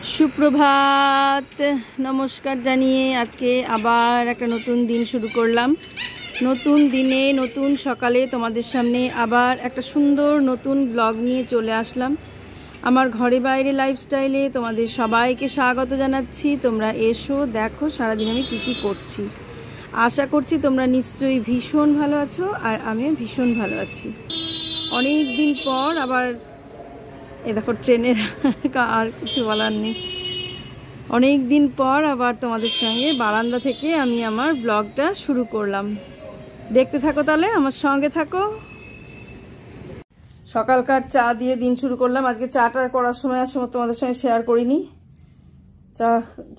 সুপ্রভাত, নমস্কার জানিয়ে আজকে আবার একটা নতুন দিন শুরু করলাম। নতুন দিনে নতুন সকালে তোমাদের সামনে আবার একটা সুন্দর নতুন ব্লগ নিয়ে চলে আসলাম। আমার ঘরে বাইরে লাইফস্টাইলে তোমাদের সবাইকে স্বাগত জানাচ্ছি। তোমরা এসো, দেখো সারাদিন আমি কী করছি। আশা করছি তোমরা নিশ্চয়ই ভীষণ ভালো আছো, আর আমিও ভীষণ ভালো আছি। অনেক দিন পর আবার এ দেখো ট্রেনের আর কিছু বলার নেই। অনেক দিন পর আবার তোমাদের সঙ্গে বারান্দা থেকে আমি আমার ব্লগটা শুরু করলাম। দেখতে থাকো, তাহলে আমার সঙ্গে থাকো। সকালকার চা দিয়ে দিন শুরু করলাম। আজকে চাটা করার সময় তোমাদের সঙ্গে শেয়ার করিনি। চা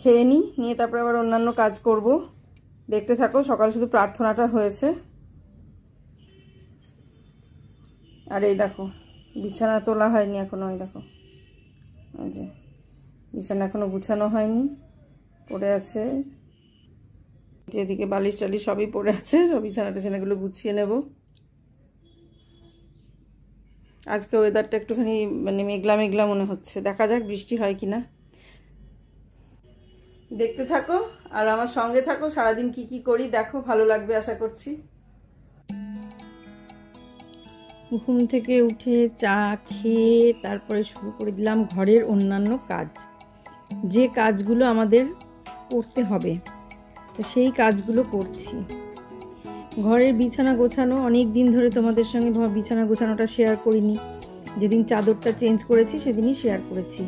খেয়ে নিয়ে তারপরে আবার অন্যান্য কাজ করব। দেখতে থাকো। সকাল শুধু প্রার্থনাটা হয়েছে। আর এই দেখো বিছানা তোলা হয়নি এখনো। ওই দেখো, এই যে বিছানা এখনো গুছানো হয়নি, পড়ে আছে। যেদিকে বালিশ টালিশ সবই পড়ে আছে, সব বিছানা টিছানাগুলো গুছিয়ে নেব। আজকে ওয়েদারটা একটুখানি মানে মেঘলা মেঘলা মনে হচ্ছে, দেখা যাক বৃষ্টি হয় কিনা। দেখতে থাকো আর আমার সঙ্গে থাকো। সারাদিন কি করি দেখো, ভালো লাগবে আশা করছি। ঘুম থেকে উঠে চা খেয়ে তারপরে শুরু করে দিলাম ঘরের অন্যান্য কাজ, যে কাজগুলো আমাদের করতে হবে সেই কাজগুলো করছি। ঘরের বিছানা গোছানো, অনেক দিন ধরে তোমাদের সঙ্গে বিছানা গোছানোটা শেয়ার করিনি। যেদিন চাদরটা চেঞ্জ করেছি সেদিনই শেয়ার করেছি।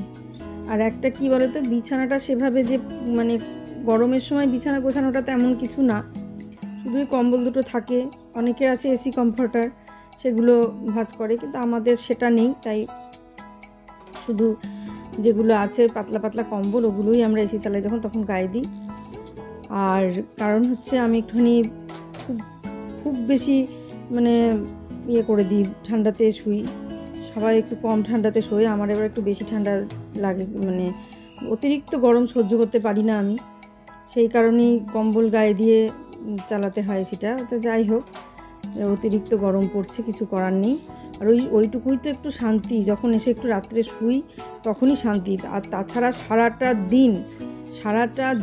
আর একটা কি বলতো, বিছানাটা সেভাবে যে মানে গরমের সময় বিছানা গোছানোটা তেমন কিছু না, শুধুই কম্বল দুটো থাকে। অনেকের আছে এসি কমফর্টার, সেগুলো ভাঁজ করে, কিন্তু আমাদের সেটা নেই। তাই শুধু যেগুলো আছে পাতলা পাতলা কম্বল, ওগুলোই আমরা এসি চালাই যখন তখন গায়ে দিই। আর কারণ হচ্ছে আমি একটুখানি খুব বেশি মানে করে দিই, ঠান্ডাতে শুই। সবাই একটু কম ঠান্ডাতে শোয়, আমার এবার একটু বেশি ঠান্ডা লাগে, মানে অতিরিক্ত গরম সহ্য করতে পারি না আমি। সেই কারণেই কম্বল গায়ে দিয়ে চালাতে হয় সেটা। তো যাই হোক, অতিরিক্ত গরম পড়ছে, কিছু করার নেই। আর ওইটুকুই তো একটু শান্তি, যখন এসে একটু রাত্রে শুই তখনই শান্তি। আর তাছাড়া সারাটা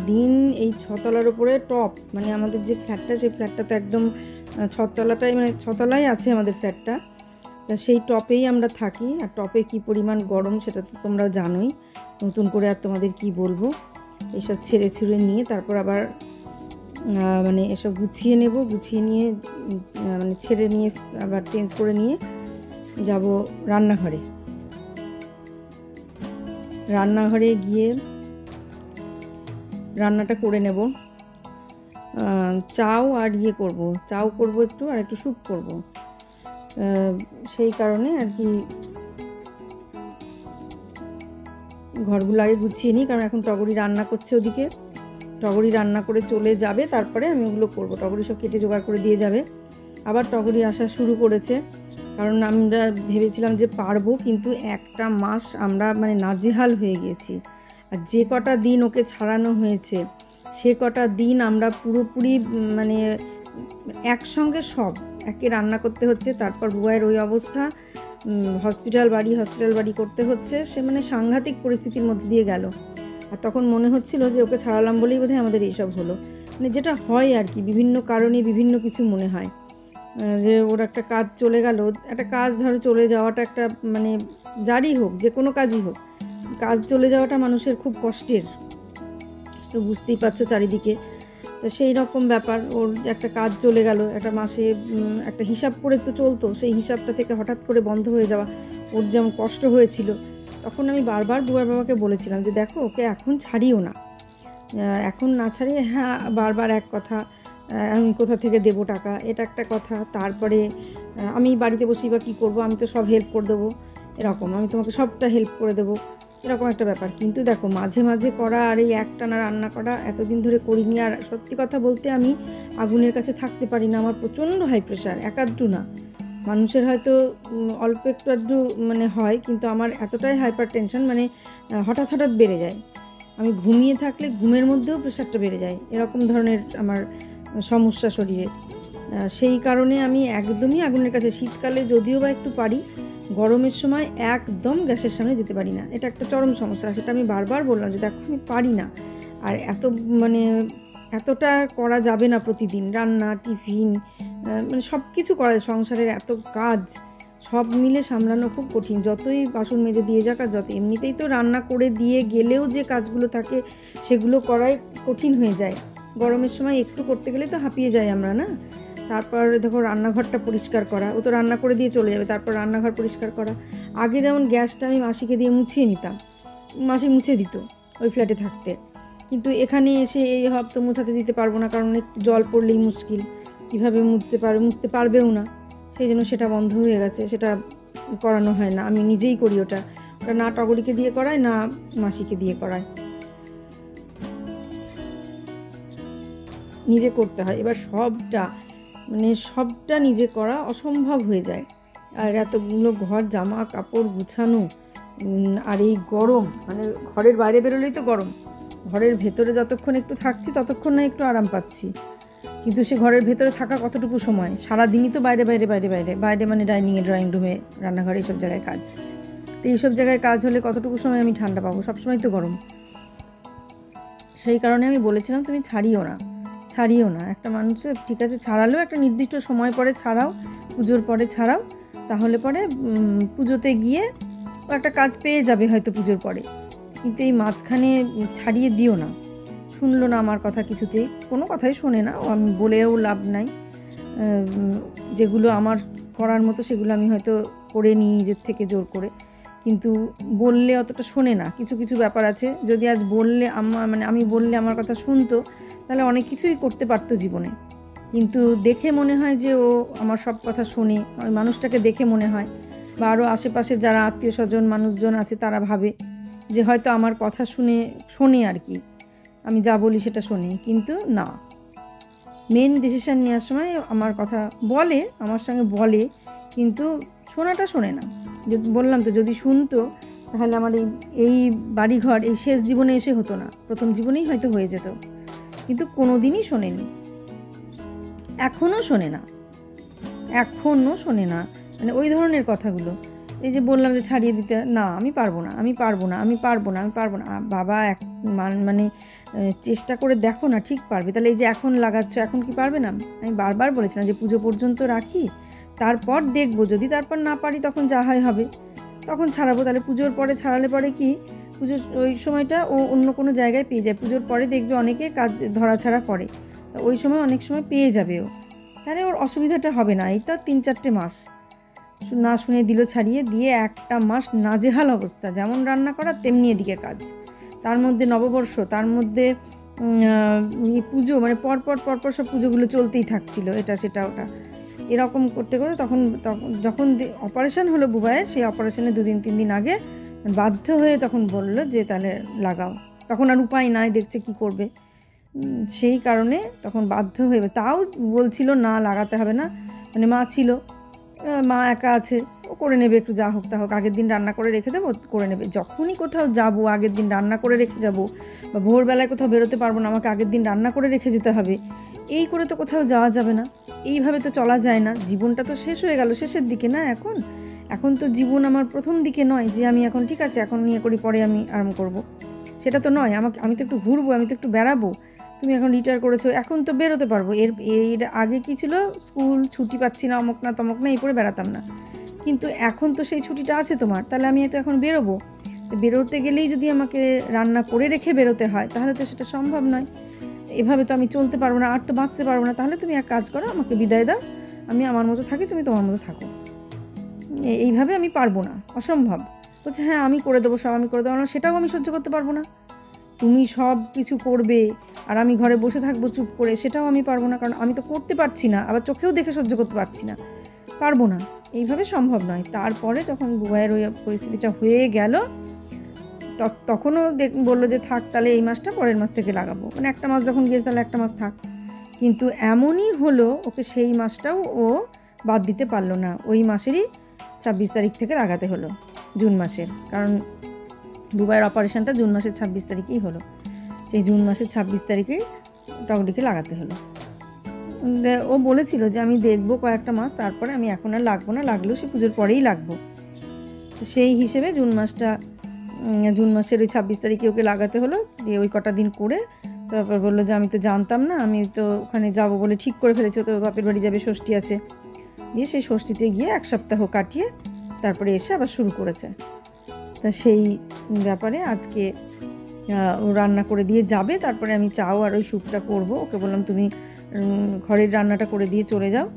দিন এই ছতলার উপরে টপ, মানে আমাদের যে ফ্ল্যাটটা, সেই ফ্ল্যাটটা তো একদম ছতলাটাই, মানে ছতলাই আছে আমাদের ফ্ল্যাটটা। তা সেই টপেই আমরা থাকি। আর টপে কি পরিমাণ গরম সেটা তো তোমরা জানোই, নতুন করে আর তোমাদের কি বলবো। এইসব ছেড়ে নিয়ে তারপর আবার মানে এসব গুছিয়ে নেব। গুছিয়ে নিয়ে মানে ছেড়ে নিয়ে আবার চেঞ্জ করে নিয়ে যাব রান্নাঘরে গিয়ে রান্নাটা করে নেব। চাও করব একটু, আর একটু স্যুপ করব। সেই কারণে আর কি ঘরগুলো আগে গুছিয়ে নিই, কারণ এখন টগরি রান্না করছে ওদিকে। টগরি রান্না করে চলে যাবে, তারপরে আমি ওগুলো করবো। টগরি সব কেটে জোগাড় করে দিয়ে যাবে। আবার টগরি আসা শুরু করেছে, কারণ আমরা ভেবেছিলাম যে পারবো, কিন্তু একটা মাস আমরা মানে নাজেহাল হয়ে গিয়েছি। আর যে কটা দিন ওকে ছাড়ানো হয়েছে, সে কটা দিন আমরা পুরোপুরি মানে একসঙ্গে সব একে রান্না করতে হচ্ছে। তারপর বুয়াইয়ের ওই অবস্থা, হসপিটাল বাড়ি করতে হচ্ছে। সে মানে সাংঘাতিক পরিস্থিতির মধ্যে দিয়ে গেল। আর তখন মনে হচ্ছিল যে ওকে ছাড়ালাম বলেই বোধহয় আমাদের এইসব হলো, মানে যেটা হয় আর কি, বিভিন্ন কারণে বিভিন্ন কিছু মনে হয়। যে ওর একটা কাজ চলে গেল, একটা কাজ ধরো চলে যাওয়াটা একটা মানে যারই হোক, যে কোনো কাজই হোক, কাজ চলে যাওয়াটা মানুষের খুব কষ্টের, তো বুঝতেই পারছো চারিদিকে। তো সেই রকম ব্যাপার, ওর যে একটা কাজ চলে গেল, একটা মাসে একটা হিসাব করে তো চলতো, সেই হিসাবটা থেকে হঠাৎ করে বন্ধ হয়ে যাওয়া ওর যেমন কষ্ট হয়েছিল। তখন আমি বারবার বুয়ার বাবাকে বলেছিলাম যে দেখো, ওকে এখন ছাড়িও না, এখন না ছাড়িয়ে, হ্যাঁ বারবার এক কথা, আমি কোথা থেকে দেবো টাকা, এটা একটা কথা। তারপরে আমি বাড়িতে বসি বা কী করবো, আমি তো সব হেল্প করে দেবো, এরকম আমি তোমাকে সবটা হেল্প করে দেবো, এরকম একটা ব্যাপার। কিন্তু দেখো মাঝে মাঝে করা আর এই একটানা রান্না করা এতদিন ধরে করিনি। আর সত্যি কথা বলতে আমি আগুনের কাছে থাকতে পারি না, আমার প্রচণ্ড হাই প্রেশার। একাধটু না, মানুষের হয়তো অল্প একটু আধটু মানে হয়, কিন্তু আমার এতটাই হাইপার টেনশন, মানে হঠাৎ বেড়ে যায়। আমি ঘুমিয়ে থাকলে ঘুমের মধ্যেও প্রেশারটা বেড়ে যায়, এরকম ধরনের আমার সমস্যা শরীরে। সেই কারণে আমি একদমই আগুনের কাছে, শীতকালে যদিও বা একটু পারি, গরমের সময় একদম গ্যাসের সামনে যেতে পারি না, এটা একটা চরম সমস্যা। সেটা আমি বারবার বললাম যে দেখো আমি পারি না, আর মানে এতটা করা যাবে না প্রতিদিন, রান্না, টিফিন, মানে সব কিছু করা, সংসারের এত কাজ সব মিলে সামলানো খুব কঠিন। যতই বাসন মেজে দিয়ে যাক, আর যত এমনিতেই তো রান্না করে দিয়ে গেলেও যে কাজগুলো থাকে সেগুলো করাই কঠিন হয়ে যায়। গরমের সময় একটু করতে গেলে তো হাঁপিয়ে যাই আমরা, না? তারপর দেখো রান্নাঘরটা পরিষ্কার করা, ও তো রান্না করে দিয়ে চলে যাবে, তারপর রান্নাঘর পরিষ্কার করা। আগে যেমন গ্যাসটা আমি মাসিকে দিয়ে মুছিয়ে নিতাম, মাসি মুছে দিত ওই ফ্ল্যাটে থাকতে, কিন্তু এখানে এসে এই তো মুছাতে দিতে পারবো না, কারণ একটু জল পড়লেই মুশকিল, কীভাবে মুছতে পারবেও না। সেই জন্য সেটা বন্ধ হয়ে গেছে, সেটা করানো হয় না, আমি নিজেই করি ওটা না টগরিকে দিয়ে করায় না মাসিকে দিয়ে করায়, নিজে করতে হয়। এবার সবটা নিজে করা অসম্ভব হয়ে যায়, আর এতগুলো ঘর জামা কাপড় গুছানো, আর এই গরম, মানে ঘরের বাইরে বেরোলেই তো গরম, ঘরের ভেতরে যতক্ষণ একটু থাকছি ততক্ষণ না একটু আরাম পাচ্ছি, কিন্তু সে ঘরের ভেতরে থাকা কতটুকু সময়? সারাদিনই তো বাইরে বাইরে বাইরে বাইরে বাইরে, মানে ডাইনিংয়ে, ড্রয়িং রুমে, রান্নাঘরে, এইসব জায়গায় কাজ। তো এইসব জায়গায় কাজ হলে কতটুকু সময় আমি ঠান্ডা পাবো? সবসময় তো গরম। সেই কারণে আমি বলেছিলাম তুমি ছাড়িও না। একটা মানুষের ঠিক আছে ছাড়ালেও একটা নির্দিষ্ট সময় পরে ছাড়াও, পুজোর পরে ছাড়াও, তাহলে পরে পুজোতে গিয়ে একটা কাজ পেয়ে যাবে হয়তো পুজোর পরে, কিন্তু এই মাঝখানে ছাড়িয়ে দিও না। শুনলো না আমার কথা, কিছুতেই কোনো কথাই শোনে না, আমি বলেও লাভ নাই। যেগুলো আমার করার মতো সেগুলো আমি হয়তো করে নিই নিজের থেকে জোর করে, কিন্তু বললে অতটা শোনে না। কিছু ব্যাপার আছে, যদি আজ বললে আমি বললে আমার কথা শুনতো, তাহলে অনেক কিছুই করতে পারতো জীবনে। কিন্তু দেখে মনে হয় যে ও আমার সব কথা শোনে, ওই মানুষটাকে দেখে মনে হয়, বা আরও আশেপাশে যারা আত্মীয় স্বজন মানুষজন আছে তারা ভাবে যে হয়তো আমার কথা শোনে আর কি, আমি যা বলি সেটা শোনে, কিন্তু না, মেন ডিসিশান নেওয়ার সময় আমার কথা বলে, আমার সঙ্গে বলে, কিন্তু শোনাটা শোনে না। বললাম তো, যদি শুনতো তাহলে আমার এই বাড়িঘর এই শেষ জীবনে এসে হতো না, প্রথম জীবনেই হয়তো হয়ে যেত, কিন্তু কোনো দিনই শোনেনি, এখনও শোনে না, মানে ওই ধরনের কথাগুলো। এই যে বললাম যে ছাড়িয়ে দিতে, না আমি পারবো না। বাবা মানে চেষ্টা করে দেখো না, ঠিক পারবে। তাহলে এই যে এখন লাগাচ্ছ, এখন কি পারবে না? আমি বারবার বলেছিলাম যে পুজো পর্যন্ত রাখি, তারপর দেখবো, যদি তারপর না পারি তখন যা হয় হবে, তখন ছাড়াবো। তাহলে পুজোর পরে ছাড়ালে পরে কি, পুজোর ওই সময়টা ও অন্য কোনো জায়গায় পেয়ে যায়। পুজোর পরে দেখবে অনেকে কাজ ধরাছাড়া করে, তা ওই সময় অনেক সময় পেয়ে যাবে ও, তাহলে ওর অসুবিধাটা হবে না। এই তো 3-4টে মাস না শুনে দিল, ছাড়িয়ে দিয়ে একটা মাস নাজেহাল অবস্থা, যেমন রান্না করা তেমনি এদিকে কাজ, তার মধ্যে নববর্ষ, তার মধ্যে পুজো, মানে পরপর সব পুজোগুলো চলতেই থাকছিল, এটা সেটা ওটা, এরকম করতে তখন যখন অপারেশন হলো বুবাইয়ের, সেই অপারেশনের 2-3 দিন আগে বাধ্য হয়ে তখন বললো যে তাহলে লাগাও। তখন আর উপায় নাই, দেখছে কি করবে, সেই কারণে তখন বাধ্য হয়ে, তাও বলছিল না লাগাতে হবে না, মানে মা ছিল, মা একা আছে, ও করে নেবে, একটু যা হোক তা হোক, আগের দিন রান্না করে রেখে দেবো, করে নেবে। যখনই কোথাও যাব আগের দিন রান্না করে রেখে যাব, বা ভোরবেলায় কোথাও বেরোতে পারবো না, আমাকে আগের দিন রান্না করে রেখে যেতে হবে, এই করে তো কোথাও যাওয়া যাবে না, এইভাবে তো চলা যায় না। জীবনটা তো শেষ হয়ে গেল, শেষের দিকে না, এখন তো জীবন আমার প্রথম দিকে নয় যে আমি এখন ঠিক আছে এখন নিয়ে করি, পরে আমি আরাম করব, সেটা তো নয়। আমি তো একটু ঘুরবো, আমি তো একটু বেড়াবো। তুমি এখন রিটায়ার করেছো, এখন তো বেরোতে পারবো, এর আগে কি ছিল, স্কুল ছুটি পাচ্ছি না, অমুক না তমক না, এই করে বেড়াতাম না, কিন্তু এখন তো সেই ছুটিটা আছে তোমার, তাহলে আমি তো এখন বেরোবো, বেরোতে গেলেই যদি আমাকে রান্না করে রেখে বেরোতে হয়, তাহলে তো সেটা সম্ভব নয়। এভাবে তো আমি চলতে পারবো না, আর তো বাঁচতে পারবো না। তাহলে তুমি এক কাজ করো, আমাকে বিদায় দাও, আমি আমার মতো থাকি, তুমি তোমার মতো থাকো, এইভাবে আমি পারবো না, অসম্ভব। বলছে হ্যাঁ আমি করে দেবো, সব আমি করে দেবো, সেটাও আমি সহ্য করতে পারবো না। তুমি সব কিছু করবে আর আমি ঘরে বসে থাকবো চুপ করে, সেটাও আমি পারবো না, কারণ আমি তো করতে পারছি না, আবার চোখেও দেখে সহ্য করতে পারছি না, পারবো না, এইভাবে সম্ভব নয়। তারপরে যখন বুবাইয়ের ওই পরিস্থিতিটা হয়ে গেল, তখনও বললো যে থাক তাহলে এই মাসটা পরের মাস থেকে লাগাবো, মানে একটা মাস যখন গিয়েছে তাহলে একটা মাস থাক। কিন্তু এমনই হলো, ওকে সেই মাসটাও ও বাদ দিতে পারলো না, ওই মাসেরই 26 তারিখ থেকে লাগাতে হলো, জুন মাসের, কারণ বুবাইয়ের অপারেশনটা জুন মাসের 26 তারিখেই হলো, সেই জুন মাসের 26 তারিখেই টগরিকে লাগাতে হলো। ও বলেছিল যে আমি দেখবো কয়েকটা মাস, তারপরে আমি এখন আর লাগবো না, লাগলেও সে পুজোর পরেই লাগবো, সেই হিসেবে জুন মাসের ওই 26 তারিখে ওকে লাগাতে হলো। দিয়ে ওই কটা দিন করে তারপর বললো যে আমি তো জানতাম না, আমি তো ওখানে যাব বলে ঠিক করে ফেলেছি, তো বাপের বাড়ি যাবে, ষষ্ঠী আছে। দিয়ে সেই ষষ্ঠীতে গিয়ে 1 সপ্তাহ কাটিয়ে তারপরে এসে আবার শুরু করেছে। তা সেই ব্যাপারে আজকে ও রান্না করে দিয়ে যাবে, তারপরে আমি চাও আর ওই স্যুপটা করবো। ওকে বললাম তুমি ঘরের রান্নাটা করে দিয়ে চলে যাও,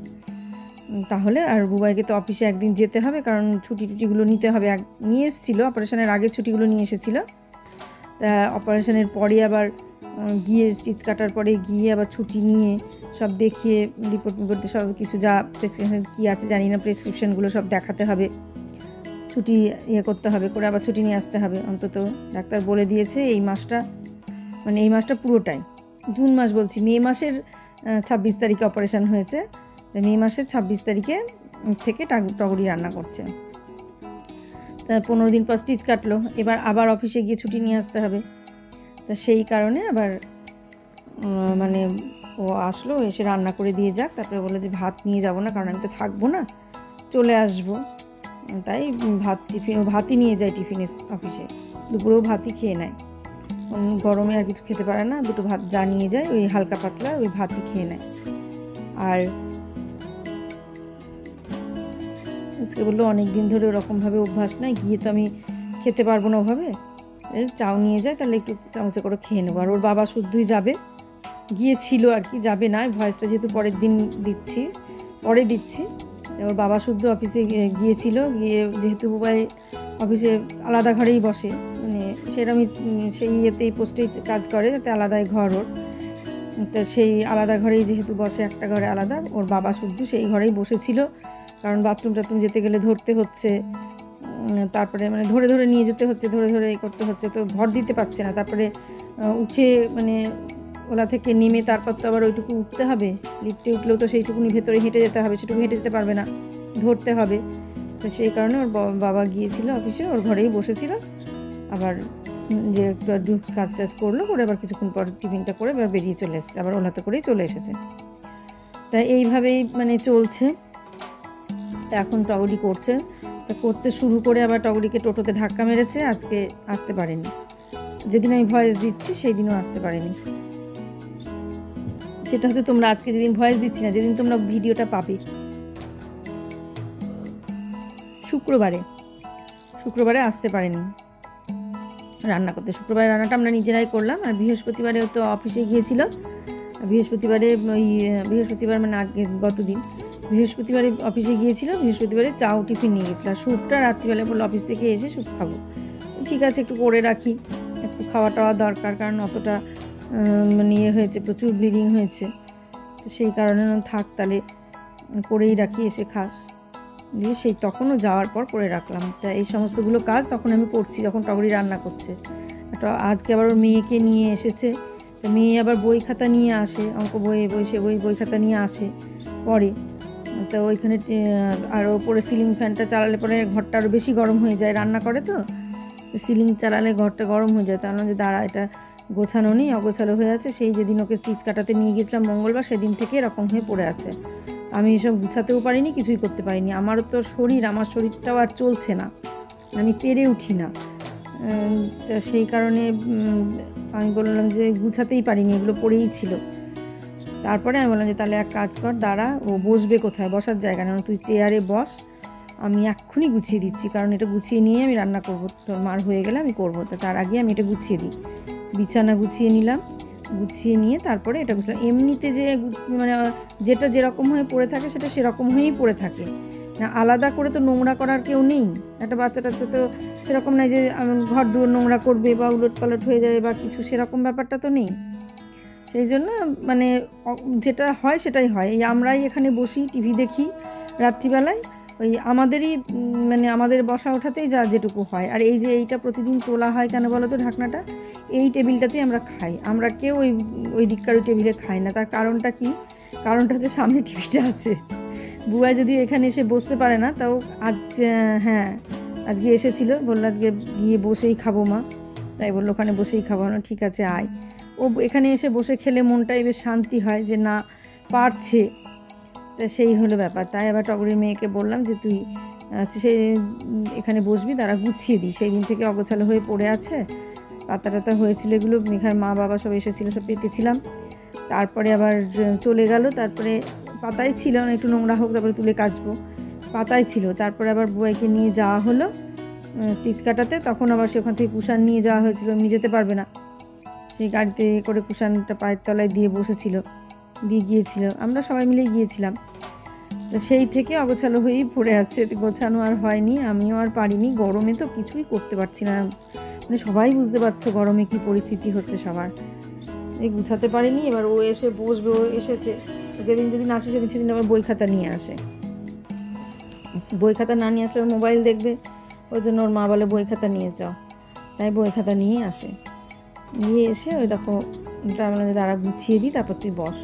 তাহলে। আর বুবাইকে তো অফিসে একদিন যেতে হবে, কারণ ছুটিগুলো নিতে হবে। নিয়ে এসেছিলো অপারেশনের আগে, ছুটিগুলো নিয়ে এসেছিলো। তা অপারেশনের পরে আবার গিয়ে স্টিচ কাটার পরে গিয়ে আবার ছুটি নিয়ে সব দেখিয়ে রিপোর্ট সব কিছু যা প্রেসক্রিপশন কী আছে জানি না, প্রেসক্রিপশনগুলো সব দেখাতে হবে, ছুটি করতে হবে, করে আবার ছুটি নিয়ে আসতে হবে। অন্তত ডাক্তার বলে দিয়েছে এই মাসটা পুরোটাই, জুন মাস বলছি, মে মাসের 26 তারিখে অপারেশন হয়েছে। মে মাসের 26 তারিখে থেকে টগরি রান্না করছে। তা 15 দিন পর স্টিচ কাটলো, এবার আবার অফিসে গিয়ে ছুটি নিয়ে আসতে হবে। তা সেই কারণে আবার ও আসলো, এসে রান্না করে দিয়ে যাক। তারপরে বললো যে ভাত নিয়ে যাব না, কারণ আমি তো থাকবো না, চলে আসবো। তাই ভাতই নিয়ে যায় টিফিনে অফিসে, দুপুরেও ভাতই খেয়ে নেয়। গরমে আর কিছু খেতে পারে না, দুটো ভাত যা নিয়ে যায় ওই হালকা পাতলা ওই ভাতই খেয়ে নেয়। আর আজকে বললো অনেক দিন ধরে ওরকমভাবে অভ্যাস নাই, গিয়ে তো আমি খেতে পারবো না ওভাবে, চাও নিয়ে যায়, তাহলে একটু চামচে করে খেয়ে নেবো। আর ওর বাবা শুদ্ধই যাবে, গিয়েছিল আর কি, যাবে না, ভয়েসটা যেহেতু পরে দিচ্ছি। ওর বাবা শুদ্ধ অফিসে গিয়েছিল, গিয়ে যেহেতু বুবাই অফিসে আলাদা ঘরেই বসে, সেরকমই সেই ইয়েতেই পোস্টেই কাজ করে, যাতে আলাদাই ঘর ওর। তো সেই আলাদা ঘরেই যেহেতু বসে, একটা ঘরে আলাদা, ওর বাবা শুদ্ধ সেই ঘরেই বসেছিল। কারণ বাথরুম যেতে গেলে ধরতে হচ্ছে, তারপরে ধরে ধরে নিয়ে যেতে হচ্ছে, ধরে ধরে করতে হচ্ছে, তো ভর দিতে পারছে না। তারপরে উঠে ওলা থেকে নেমে তারপর তো আবার ওইটুকু উঠতে হবে, লিফটে উঠলেও তো সেইটুকুনি ভেতরে হেঁটে যেতে হবে, সেটুকু হেঁটে যেতে পারবে না, ধরতে হবে। তো সেই কারণে ওর বাবা গিয়েছিল অফিসে, ওর ঘরেই বসেছিল। আবার যে একটু কাজ করলো, করে আবার কিছুক্ষণ পর টিফিনটা করে এবার বেরিয়ে চলে এসেছে, আবার ওলাতে করেই চলে এসেছে। তাই এইভাবেই চলছে। তা এখন টগরি করছে, তা করতে শুরু করে আবার টগরিকে টোটোতে ধাক্কা মেরেছে, আজকে আসতে পারেনি। যেদিন আমি ভয়েস দিচ্ছি সেই দিনও আসতে পারেনি। সেটা হচ্ছে তোমরা আজকে যেদিন ভয়েস দিচ্ছি না, যেদিন তোমরা ভিডিওটা পাবে, শুক্রবারে আসতে পারেনি রান্না করতে। শুক্রবারে রান্নাটা আমরা নিজেরাই করলাম। আর বৃহস্পতিবারেও তো অফিসে গিয়েছিল, বৃহস্পতিবারে গতদিন বৃহস্পতিবারে অফিসে গিয়েছিল, বৃহস্পতিবারে চাও টিফিন নিয়ে গেছিলো। আর স্যুপটা রাত্রিবেলায় বললো অফিস থেকে এসে স্যুপ খাবো। ঠিক আছে, একটু করে রাখি, একটু খাওয়া টাওয়া দরকার, কারণ অতটা হয়েছে, প্রচুর ব্লিডিং হয়েছে, সেই কারণে থাক তাহলে করেই রাখি, এসে খাস। দিয়ে সেই তখনও যাওয়ার পর করে রাখলাম। তা এই সমস্তগুলো কাজ তখন আমি করছি যখন টগরি রান্না করছে। আজকে আবার ওর মেয়েকে নিয়ে এসেছে, তো মেয়ে আবার বই খাতা নিয়ে আসে, অঙ্ক বই খাতা নিয়ে আসে পরে। তো ওইখানে আর ওপরে সিলিং ফ্যানটা চালালে পরে ঘরটা আরও বেশি গরম হয়ে যায়, রান্না করে তো সিলিং চালালে ঘরটা গরম হয়ে যায়। তার মধ্যে দাঁড়া, এটা গোছানো নেই, অগোছালো হয়ে আছে। সেই যেদিন ওকে স্টিচ কাটাতে নিয়ে গেছিলাম মঙ্গলবার, সেদিন থেকে এরকম হয়ে পড়ে আছে। আমি এসব গুছাতেও পারিনি, কিছুই করতে পারিনি। আমারও তো আমার শরীরটাও আর চলছে না, আমি পেরে উঠি না। তা সেই কারণে আমি বললাম যে গুছাতেই পারিনি, এগুলো পড়েই ছিল। তারপরে আমি বললাম যে তাহলে এক কাজ কর, দাঁড়া, ও বসবে কোথায়, বসার জায়গা না, তুই চেয়ারে বস, আমি এক্ষুনি গুছিয়ে দিচ্ছি, কারণ এটা গুছিয়ে নিয়ে আমি রান্না করবো, তোর মার হয়ে গেলে আমি করবো। তো তার আগে আমি এটা গুছিয়ে দিই। বিছানা গুছিয়ে নিলাম, গুছিয়ে নিয়ে তারপরে এটা গুছলাম। এমনিতে যে যেটা যেরকম হয়ে পড়ে থাকে সেটা সেরকম হয়েই পড়ে থাকে না, আলাদা করে তো নোংরা করার কেউ নেই। একটা বাচ্চা টাচ্চা তো সেরকম নাই যে ঘর দুয়ার নোংরা করবে বা উলট পালট হয়ে যাবে বা কিছু, সেরকম ব্যাপারটা তো নেই। সেই জন্য যেটা হয় সেটাই হয়। এই আমরাই এখানে বসি, টিভি দেখি রাত্রিবেলায়, ওই আমাদেরই আমাদের বসা ওঠাতেই যা যেটুকু হয়। আর এই যে এইটা প্রতিদিন তোলা হয় কেন বলো তো, ঢাকনাটা, এই টেবিলটাতেই আমরা খাই, আমরা কেউ ওই দিককার ওই টেবিলে খাই না। তার কারণটা কি? কারণটা হচ্ছে সামনে টিভিটা আছে। বুয়াই যদি এখানে এসে বসতে পারে না, তাও আজকে এসেছিল, বললো আজকে গিয়ে বসেই খাবো মা, তাই বললো ওখানে বসেই খাবো না। ঠিক আছে আয়, ও এখানে এসে বসে খেলে মনটাই বেশ শান্তি হয় যে না পারছে। তা সেই হলো ব্যাপার। তাই আবার টগরির মেয়েকে বললাম যে তুই সেই এখানে বসবি, তারা গুছিয়ে দিই। সেই দিন থেকে অগোছালো হয়ে পড়ে আছে, পাতা টাতা হয়েছিল, এগুলো মেঘার মা বাবা সব এসেছিলো, সব পেতেছিলাম। তারপরে আবার চলে গেল, তারপরে পাতাই ছিল না, একটু নোংরা হোক তারপরে তুলে কাচবো, পাতাই ছিল। তারপরে আবার বুয়াইকে নিয়ে যাওয়া হলো স্টিচ কাটাতে, তখন আবার সেখান থেকে কুশান নিয়ে যাওয়া হয়েছিল, এমনি যেতে পারবে না, সেই গাড়িতে করে কুশানটা পায়ের তলায় দিয়ে বসেছিল, দিয়ে গিয়েছিল, আমরা সবাই মিলেই গিয়েছিলাম। তো সেই থেকে অগোছালো হয়েই পড়ে আছে, গোছানো আর হয়নি, আমিও আর পারিনি। গরমে তো কিছুই করতে পারছি না, মানে সবাই বুঝতে পারছো গরমে কি পরিস্থিতি হচ্ছে সবার, এই গুছাতে পারিনি। এবার ও এসে বসবে, ও এসেছে, যেদিন যেদিন আসে সেদিন আবার বই খাতা নিয়ে আসে, বই খাতা না নিয়ে আসলে মোবাইল দেখবে, ওই জন্য ওর মা বলে বই খাতা নিয়ে যাও, তাই বই খাতা নিয়ে আসে। নিয়ে এসে ওই দেখো বলে দাঁড়া গুছিয়ে দিই, তারপর তুই বস।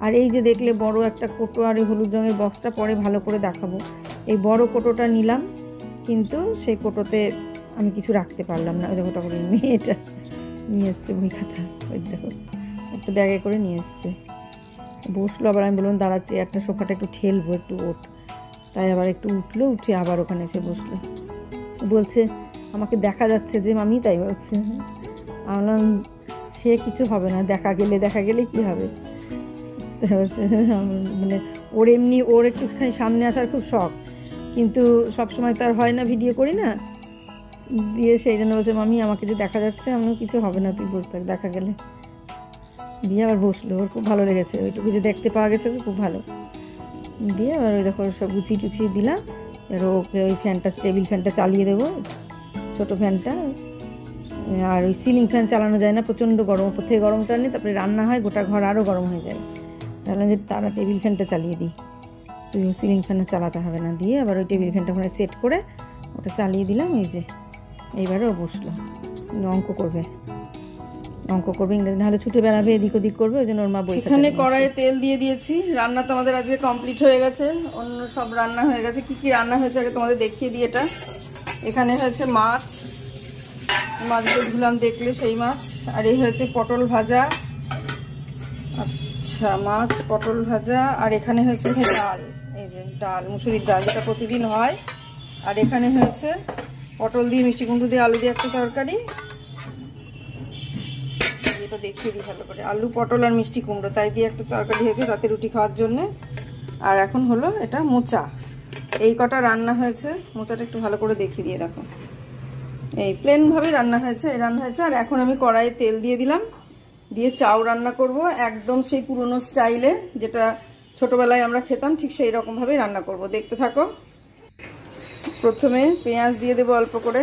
আর এই যে দেখলে বড় একটা কোটো আর এই হলুদ রঙের বক্সটা পরে ভালো করে দেখাবো, এই বড় কোটোটা নিলাম, কিন্তু সেই কোটোতে আমি কিছু রাখতে পারলাম না। ওই দেখো করে মেয়েটা নিয়ে এসছে বই খাতা, ওই দেখো একটা ব্যাগে করে নিয়ে এসছে, বসলো। আবার আমি বললাম দাঁড়াচ্ছি, একটা সোফাটা একটু ঠেলবো, একটু ওঠ, তাই আবার একটু উঠলো, উঠে আবার ওখানে এসে বসলো। বলছে আমাকে দেখা যাচ্ছে যে মামি, তাই বলছে। বললাম সে কিছু হবে না, দেখা গেলে কি হবে। মানে ওর এমনি ওর একটুখানি সামনে আসার খুব শখ, কিন্তু সবসময় তো আর হয় না, ভিডিও করি না, দিয়ে সেই জন্য বলছে মামি আমাকে যে দেখা যাচ্ছে, আমার কিছু হবে না, তুই বসে থাক, দেখা গেলে। দিয়ে আবার বসলো, ওর খুব ভালো লেগেছে, ওইটুকু যে দেখতে পাওয়া গেছে ওর খুব ভালো। দিয়ে আবার ওই দেখো সব গুছিয়ে টুছিয়ে দিলাম। এবার ওকে ওই ফ্যানটা, টেবিল ফ্যানটা চালিয়ে দেবো, ছোটো ফ্যানটা। আর ওই সিলিং ফ্যান চালানো যায় না, প্রচণ্ড গরম, ওপর থেকে গরমটা নিয়ে তারপরে রান্না হয়, গোটা ঘর আরও গরম হয়ে যায়। তাহলে যে তারা টেবিল ফ্যানটা চালিয়ে দিই, তুই সিলিং ফ্যানটা চালাতে হবে না। দিয়ে আবার ওই টেবিল ফ্যানটা ওখানে সেট করে ওটা চালিয়ে দিলাম। এই যে এইবারে ও বসলো, অঙ্ক করবে, ইংরেজি নাহলে ছুটে বেড়াবে, এদিক ওদিক করবে, ওই জন্য ওর মা বই। এখানে কড়াইয়ে তেল দিয়ে দিয়েছি, রান্না তো আমাদের আজকে কমপ্লিট হয়ে গেছে, অন্য সব রান্না হয়ে গেছে। কি কি রান্না হয়েছে আগে তোমাদের দেখিয়ে দিই। এটা এখানে হয়েছে মাছগুলো ধুলাম দেখলে সেই মাছ, আর এই হয়েছে পটল ভাজা, আচ্ছা মাছ পটল ভাজা, আর এখানে হয়েছে ডাল, এই যে ডাল, মুসুরির ডাল, যেটা প্রতিদিন হয়। আর এখানে হয়েছে পটল দিয়ে মিষ্টি কুমড়ো দিয়ে আলু দিয়ে একটা তরকারি, এটা দেখিয়ে দিই ভালো করে, আলু পটল আর মিষ্টি কুমড়ো তাই দিয়ে একটা তরকারি হয়েছে রাতে রুটি খাওয়ার জন্য। আর এখন হলো এটা মোচা, এই কটা রান্না হয়েছে। মোচাটা একটু ভালো করে দেখিয়ে দিয়ে দেখো, এই প্লেনভাবে রান্না হয়েছে, এই রান্না হয়েছে। আর এখন আমি কড়াইয়ে তেল দিয়ে দিলাম, দিয়ে চাউ রান্না করব, একদম সেই পুরনো স্টাইলে, যেটা ছোটবেলায় আমরা খেতাম, ঠিক সেই রকমভাবেই রান্না করব, দেখতে থাকো। প্রথমে পেঁয়াজ দিয়ে দেবো অল্প করে,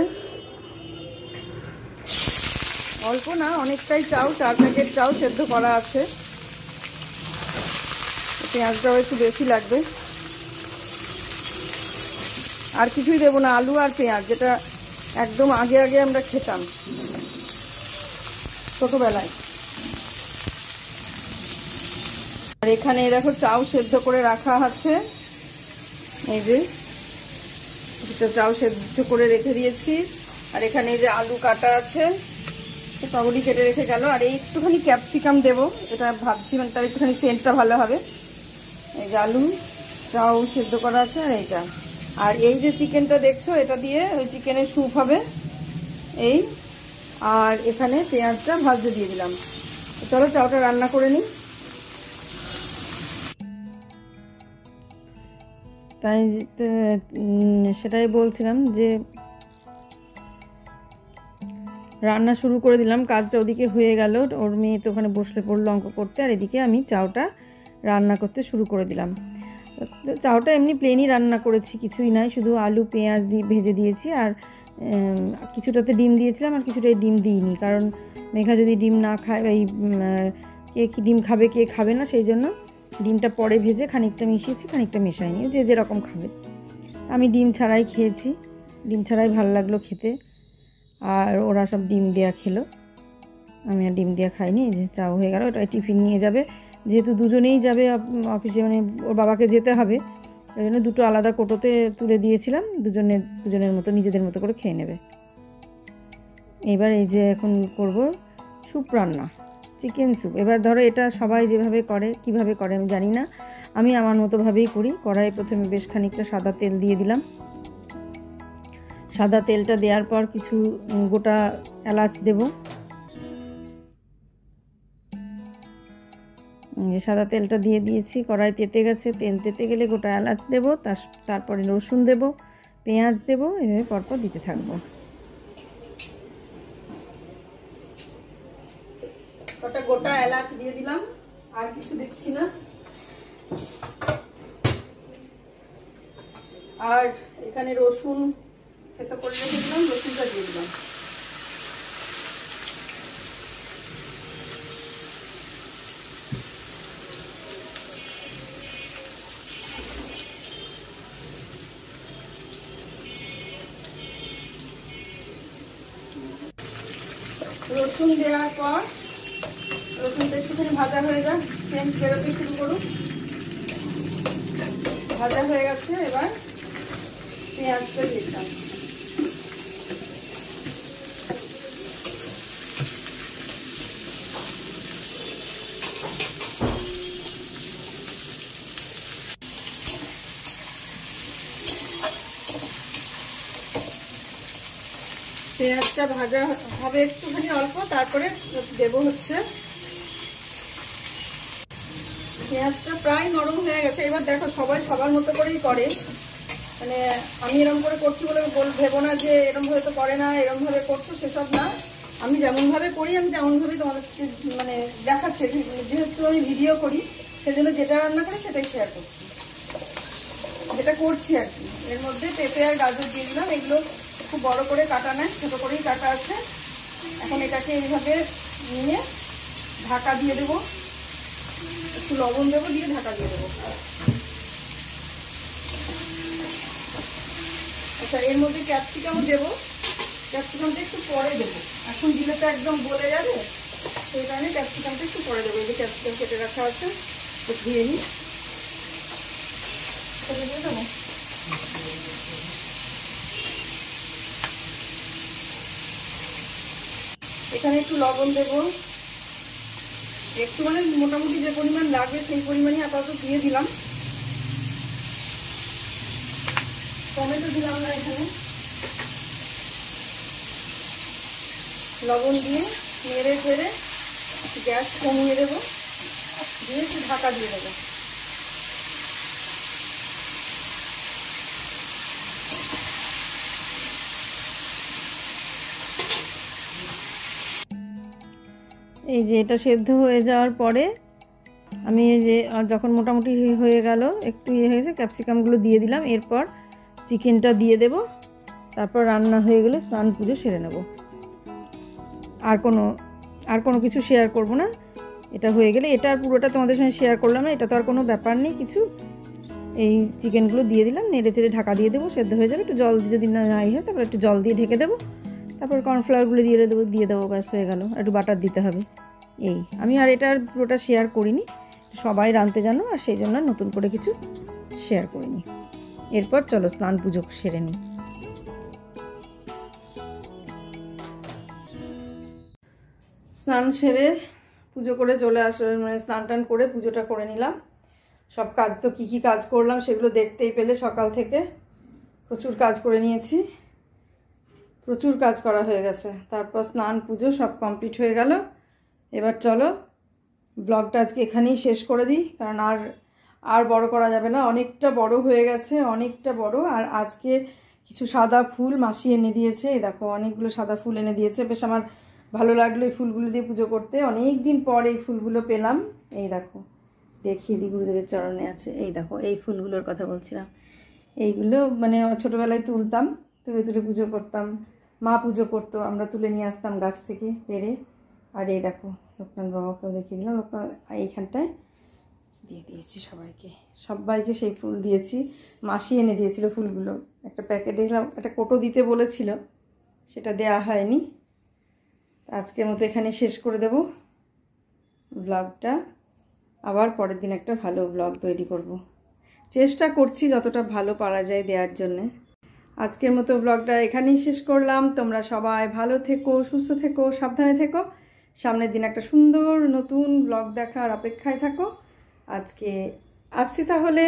অল্প না অনেকটাই চাউ, 4 প্যাকেট চাউ সেদ্ধ করা আছে, পেঁয়াজটাও একটু বেশি লাগবে। আর কিছুই দেবো না, আলু আর পেঁয়াজ, যেটা একদম আগে আমরা খেতাম ছোটবেলায়। আর এখানে দেখো চাউ সেদ্ধ করে রাখা আছে, এই যে চাউ সেদ্ধ করে রেখে দিয়েছি। আর এখানে এই যে আলু কাটা আছে, টগরি কেটে রেখে গেল। আর এই একটুখানি ক্যাপসিকাম দেবো, এটা ভাবছি, মানে তার একটুখানি সেন্টটা ভালো হবে। এই যে আলু চাউ সেদ্ধ করা আছে, আর এইটা। আর এই যে চিকেনটা দেখছো, এটা দিয়ে ওই চিকেনের স্যুপ হবে এই। আর এখানে পেঁয়াজটা ভাজতে দিয়ে দিলাম। চলো চাউটা রান্না করে নিই। তাই সেটাই বলছিলাম যে রান্না শুরু করে দিলাম, কাজটা ওদিকে হয়ে গেল, ওর মেয়ে তো ওখানে বসলে পড়লো অঙ্ক করতে, আর এদিকে আমি চাউটা রান্না করতে শুরু করে দিলাম। চাউটা এমনি প্লেনই রান্না করেছি, কিছুই নাই, শুধু আলু পেঁয়াজ দিয়ে ভেজে দিয়েছি। আর কিছুটাতে ডিম দিয়েছিলাম, আর কিছুটাই ডিম দিইনি, কারণ মেঘা যদি ডিম না খায়, এই কে কি ডিম খাবে কে খাবে না, সেই জন্য ডিমটা পরে ভেজে খানিকটা মিশিয়েছি, খানিকটা মেশাইনি, যে যেরকম খাবে। আমি ডিম ছাড়াই খেয়েছি, ডিম ছাড়াই ভালো লাগলো খেতে। আর ওরা সব ডিম দেয়া খেলো, আমি আর ডিম দেয়া খাইনি। যে চাউ হয়ে গেল, ওটা টিফিন নিয়ে যাবে, যেহেতু দুজনেই যাবে অফিসে, মানে ওর বাবাকে যেতে হবে, ওই জন্য দুটো আলাদা কোটোতে তুলে দিয়েছিলাম, দুজনের মতো নিজেদের মতো করে খেয়ে নেবে। এবার এই যে এখন করব স্যুপ রান্না, চিকেন স্যুপ। এবার ধরো এটা সবাই যেভাবে করে, কিভাবে করে আমি জানি না, আমি আমার মতোভাবেই করি। কড়াইয়ে প্রথমে বেশ খানিকটা সাদা তেল দিয়ে দিলাম, সাদা তেলটা দেওয়ার পর কিছু গোটা এলাচ দেব। সাদা তেলটা দিয়ে দিয়েছি, কড়াই তেতে গেছে, তেল তেতে গেলে গোটা এলাচ দেব, তারপরে রসুন দেব, পেঁয়াজ দেব, এভাবে পরপর দিতে থাকবো। কটা গোটা এলাচ দিয়ে দিলাম, আর কিছু দিচ্ছি না। আর এখানে রসুন থেতো করে রেখে দিলাম, রসুনটা দিয়ে দিলাম। রসুন দেওয়ার পর রসুনটা একটুখানি ভাজা হয়ে যাক, সেন্ট বেরোতে শুরু করুন। ভাজা হয়ে গেছে, এবার পেঁয়াজটা দিয়ে দিলাম। পেঁয়াজটা ভাজা হবে একটুখানি অল্প, তারপরে দেবো হচ্ছে, পেঁয়াজটা প্রায় নরম হয়ে গেছে। এবার দেখো, সবাই সবার মতো করেই করে, মানে আমি এরকম করে করছি বলে ভেবো না যে এরকম ভাবে তো করে না, এরকম ভাবে করছো সেসব না। আমি যেমন ভাবে করি আমি তেমন ভাবেই তোমাদেরকে মানে দেখাচ্ছি। যেহেতু আমি ভিডিও করি সেজন্য যেটা রান্না করি সেটাই শেয়ার করছি, যেটা করছি আর কি। এর মধ্যে পেঁপে আর গাজর দিয়ে দিলাম, এগুলো খুব বড় করে কাটা নেয়, ছোটো করেই কাটা আছে। এখন এটাকে এইভাবে নিয়ে ঢাকা দিয়ে দেবো, একটু লবণ দেবো, দিয়ে ঢাকা দিয়ে দেবো। আচ্ছা, এর মধ্যে ক্যাপসিকামও দেবো, ক্যাপসিকামটা একটু পরে দেবো, এখন দিলে তো একদম গলে যাবে, সেই কারণে ক্যাপসিকামটা একটু পরে দেবো। এই যে ক্যাপসিকাম কেটে রাখা আছে, ধুয়ে নিই, দিয়ে দেবো। এখানে একটু লবণ দেবো, একটু মানে মোটামুটি যে পরিমাণ লাগবে সেই পরিমাণই আপাতত দিয়ে দিলাম। টমেটো দিলাম না এখানে। লবণ দিয়ে নেড়ে ফেড়ে গ্যাস কমিয়ে দেবো, দিয়ে একটু ঢাকা দিয়ে দেবো। এই যে এটা সেদ্ধ হয়ে যাওয়ার পরে আমি এই যে যখন মোটামুটি হয়ে গেল, একটু ইয়ে হয়েছে, ক্যাপসিকামগুলো দিয়ে দিলাম। এরপর চিকেনটা দিয়ে দেব, তারপর রান্না হয়ে গেলে স্নান পুজো সেরে নেব। আর কোনো কিছু শেয়ার করব না। এটা হয়ে গেলে, এটা আর পুরোটা তোমাদের সঙ্গে শেয়ার করলাম না, এটা তো আর কোনো ব্যাপার নেই কিছু। এই চিকেনগুলো দিয়ে দিলাম, নেড়ে চেড়ে ঢাকা দিয়ে দেবো, সেদ্ধ হয়ে যাবে। একটু জল যদি না হয়, তারপর একটু জল দিয়ে ঢেকে দেবো, তারপর কর্নফ্লাওয়ারগুলো দিয়ে দেবো, ব্যাস হয়ে গেল। একটু বাটার দিতে হবে। এই আমি আর এটা পুরোটা শেয়ার করিনি, সবাই রাঁধতে জানো, আর সেই জন্য নতুন করে কিছু শেয়ার করিনি। এরপর চলো স্নান পুজো সেরে নিই। স্নান সেরে পুজো করে চলে মানে স্নান টান করে পুজোটা করে নিলাম। সব কাজ তো কী কী কাজ করলাম সেগুলো দেখতেই পেলে। সকাল থেকে প্রচুর কাজ করে নিয়েছি, প্রচুর কাজ করা হয়ে গেছে। তারপর স্নান পুজো সব কমপ্লিট হয়ে গেল। এবার চলো ব্লগটা আজকে এখানেই শেষ করে দিই, কারণ আর বড় করা যাবে না, অনেকটা বড় হয়ে গেছে, অনেকটা বড়। আর আজকে কিছু সাদা ফুল মাসি এনে দিয়েছে, এই দেখো অনেকগুলো সাদা ফুল এনে দিয়েছে। বেশ আমার ভালো লাগলো এই ফুলগুলো দিয়ে পুজো করতে, অনেক দিন পর এই ফুলগুলো পেলাম। এই দেখো, দেখিয়ে দিই, গুরুদেবের চরণে আছে। এই দেখো, এই ফুলগুলোর কথা বলছিলাম। এইগুলো মানে ছোটোবেলায় তুলতাম, তুলে তুলে পুজো করতাম, মা পুজো করতো, আমরা তুলে নিয়ে আসতাম গাছ থেকে পেরে। আর এই দেখো, লোকনাথ বাবাকেও দেখিয়ে দিলাম, লোকনাথ এইখানটায় দিয়ে দিয়েছি সবাইকে সেই ফুল দিয়েছি। মাসি এনে দিয়েছিল ফুলগুলো, একটা প্যাকেট দেখলাম, একটা কোটো দিতে বলেছিল, সেটা দেয়া হয়নি। আজকের মতো এখানে শেষ করে দেব ব্লগটা। আবার পরের দিন একটা ভালো ব্লগ তৈরি করব, চেষ্টা করছি যতটা ভালো পারা যায় দেওয়ার জন্যে। আজকের মতো ব্লগটা এখানেই শেষ করলাম। তোমরা সবাই ভালো থেকো, সুস্থ থেকো, সাবধানে থেকো। সামনের দিন একটা সুন্দর নতুন ব্লগ দেখার অপেক্ষায় থাকো। আজকে আসছি তাহলে।